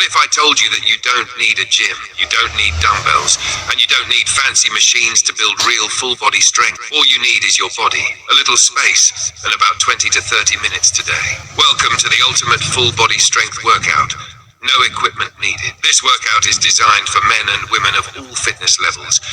What if I told you that you don't need a gym, you don't need dumbbells, and you don't need fancy machines to build real full-body strength? All you need is your body, a little space, and about 20 to 30 minutes today. Welcome to the ultimate full-body strength workout. No equipment needed. This workout is designed for men and women of all fitness levels.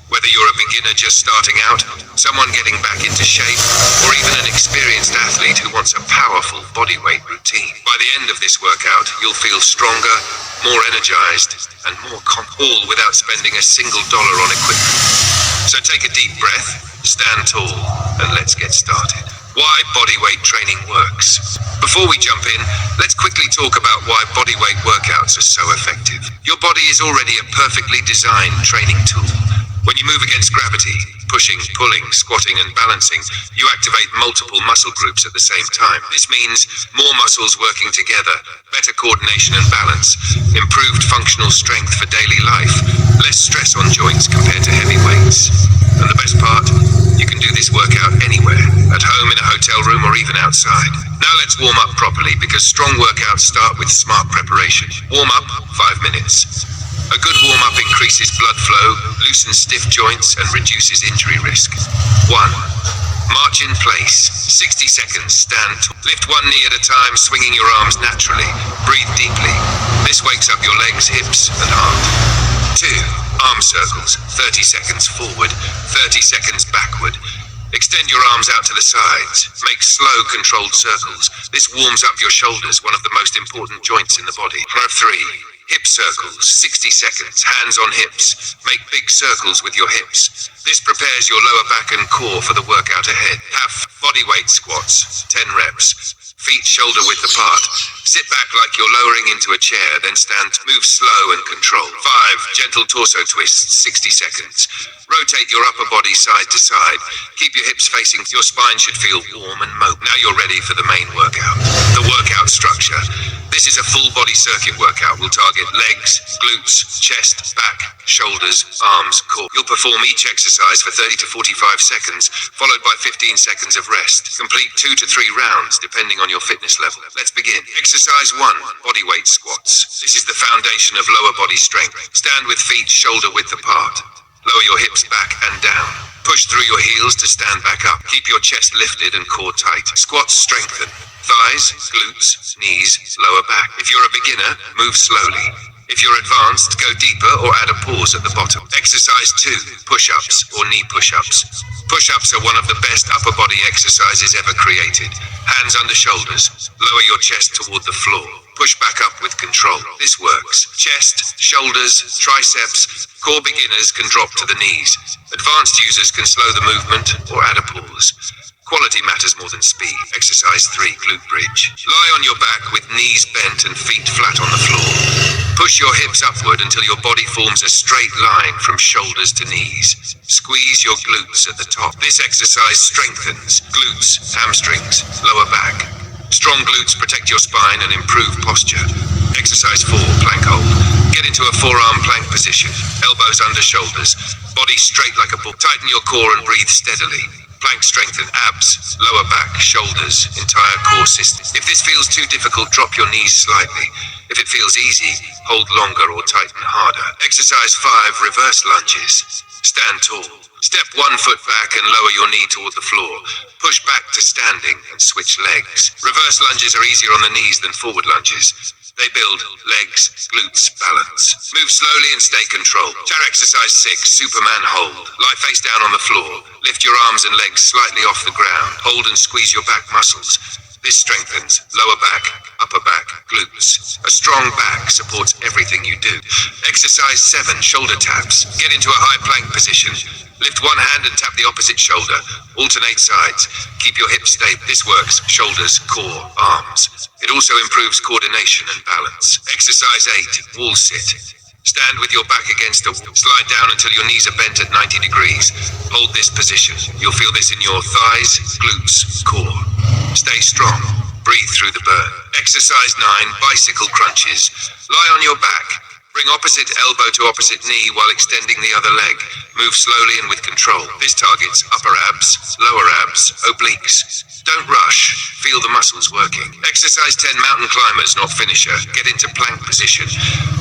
Whether you're a beginner just starting out, someone getting back into shape, or even an experienced athlete who wants a powerful bodyweight routine. By the end of this workout, you'll feel stronger, more energized, and more all without spending a single dollar on equipment. So take a deep breath, stand tall, and let's get started. Why bodyweight training works. Before we jump in, let's quickly talk about why bodyweight workouts are so effective. Your body is already a perfectly designed training tool. When you move against gravity, pushing, pulling, squatting, and balancing, you activate multiple muscle groups at the same time. This means more muscles working together, better coordination and balance, improved functional strength for daily life, less stress on joints compared to heavy weights. And the best part, you can do this workout anywhere, at home, in a hotel room, or even outside. Now let's warm up properly, because strong workouts start with smart preparation. Warm up, 5 minutes. A good warm-up increases blood flow, loosens stiff joints, and reduces injury risk. 1. March in place. 60 seconds, stand tall. Lift one knee at a time, swinging your arms naturally. Breathe deeply. This wakes up your legs, hips, and heart. 2. Arm circles. 30 seconds forward, 30 seconds backward. Extend your arms out to the sides. Make slow, controlled circles. This warms up your shoulders, one of the most important joints in the body. 3. Hip circles, 60 seconds, hands on hips. Make big circles with your hips. This prepares your lower back and core for the workout ahead. Have bodyweight squats, 10 reps. Feet shoulder width apart. Sit back like you're lowering into a chair, then stand. Move slow and controlled. 5. Gentle torso twists, 60 seconds. Rotate your upper body side to side. Keep your hips facing. Your spine should feel warm and mobile. Now you're ready for the main workout. The workout structure. This is a full body circuit workout. We'll target legs, glutes, chest, back, shoulders, arms, core. You'll perform each exercise for 30 to 45 seconds, followed by 15 seconds of rest. Complete 2 to 3 rounds, depending on your fitness level. Let's begin. Exercise 1, bodyweight squats. This is the foundation of lower body strength. Stand with feet shoulder width apart. Lower your hips back and down. Push through your heels to stand back up. Keep your chest lifted and core tight. Squats strengthen. Thighs, glutes, knees, lower back. If you're a beginner, move slowly. If you're advanced, go deeper or add a pause at the bottom. Exercise 2, push-ups or knee push-ups. Push-ups are one of the best upper body exercises ever created. Hands under shoulders. Lower your chest toward the floor. Push back up with control. This works. Chest, shoulders, triceps. Core beginners can drop to the knees. Advanced users can slow the movement or add a pause. Quality matters more than speed. Exercise 3, glute bridge. Lie on your back with knees bent and feet flat on the floor. Push your hips upward until your body forms a straight line from shoulders to knees. Squeeze your glutes at the top. This exercise strengthens glutes, hamstrings, lower back. Strong glutes protect your spine and improve posture. Exercise 4, plank hold. Get into a forearm plank position. Elbows under shoulders. Body straight like a book. Tighten your core and breathe steadily. Plank strengthen abs, lower back, shoulders, entire core system. If this feels too difficult, drop your knees slightly. If it feels easy, hold longer or tighten harder. Exercise 5, reverse lunges. Stand tall. Step 1 foot back and lower your knee toward the floor. Push back to standing and switch legs. Reverse lunges are easier on the knees than forward lunges. They build legs, glutes, balance. Move slowly and stay controlled. Chair exercise 6, Superman hold. Lie face down on the floor. Lift your arms and legs slightly off the ground. Hold and squeeze your back muscles. This strengthens lower back, upper back, glutes. A strong back supports everything you do. Exercise 7, shoulder taps. Get into a high plank position. Lift one hand and tap the opposite shoulder. Alternate sides. Keep your hips stable. This works. Shoulders, core, arms. It also improves coordination and balance. Exercise 8, wall sit. Stand with your back against a wall. Slide down until your knees are bent at 90 degrees. Hold this position. You'll feel this in your thighs, glutes, core. Stay strong. Breathe through the burn. Exercise 9, bicycle crunches. Lie on your back. Bring opposite elbow to opposite knee while extending the other leg. Move slowly and with control. This targets upper abs, lower abs, obliques. Don't rush. Feel the muscles working. Exercise 10 mountain climbers, not finisher. Get into plank position.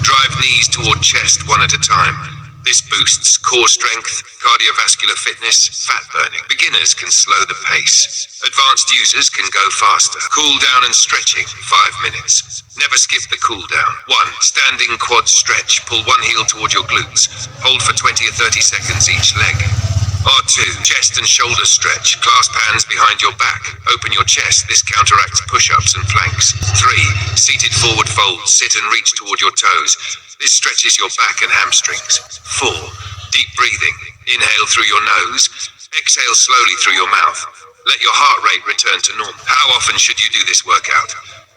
Drive knees toward chest one at a time. This boosts core strength, cardiovascular fitness, fat burning. Beginners can slow the pace. Advanced users can go faster. Cool down and stretching, 5 minutes. Never skip the cool down. 1. Standing quad stretch. Pull one heel toward your glutes. Hold for 20 or 30 seconds each leg. R2. Chest and shoulder stretch. Clasp hands behind your back. Open your chest. This counteracts push-ups and planks. 3. Seated forward fold. Sit and reach toward your toes. This stretches your back and hamstrings. 4. Deep breathing. Inhale through your nose. Exhale slowly through your mouth. Let your heart rate return to normal. How often should you do this workout?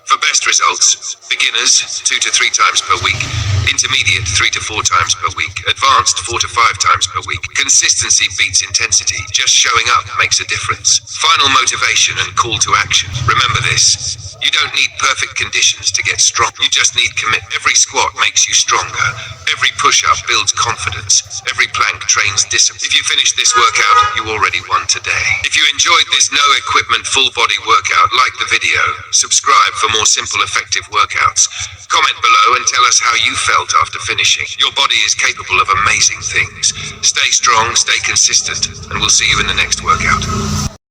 For best results, beginners 2 to 3 times per week, intermediate 3 to 4 times per week, advanced 4 to 5 times per week. Consistency beats intensity. Just showing up makes a difference. Final motivation and call to action. Remember this. You don't need perfect conditions to get strong. You just need commitment. Every squat makes you stronger. Every push-up builds confidence. Every plank trains discipline. If you finish this workout, you already won today. If you enjoyed this no equipment full body workout, like the video. Subscribe for more simple, effective workouts. Comment below and tell us how you felt after finishing. Your body is capable of amazing things. Stay strong, stay consistent, and we'll see you in the next workout.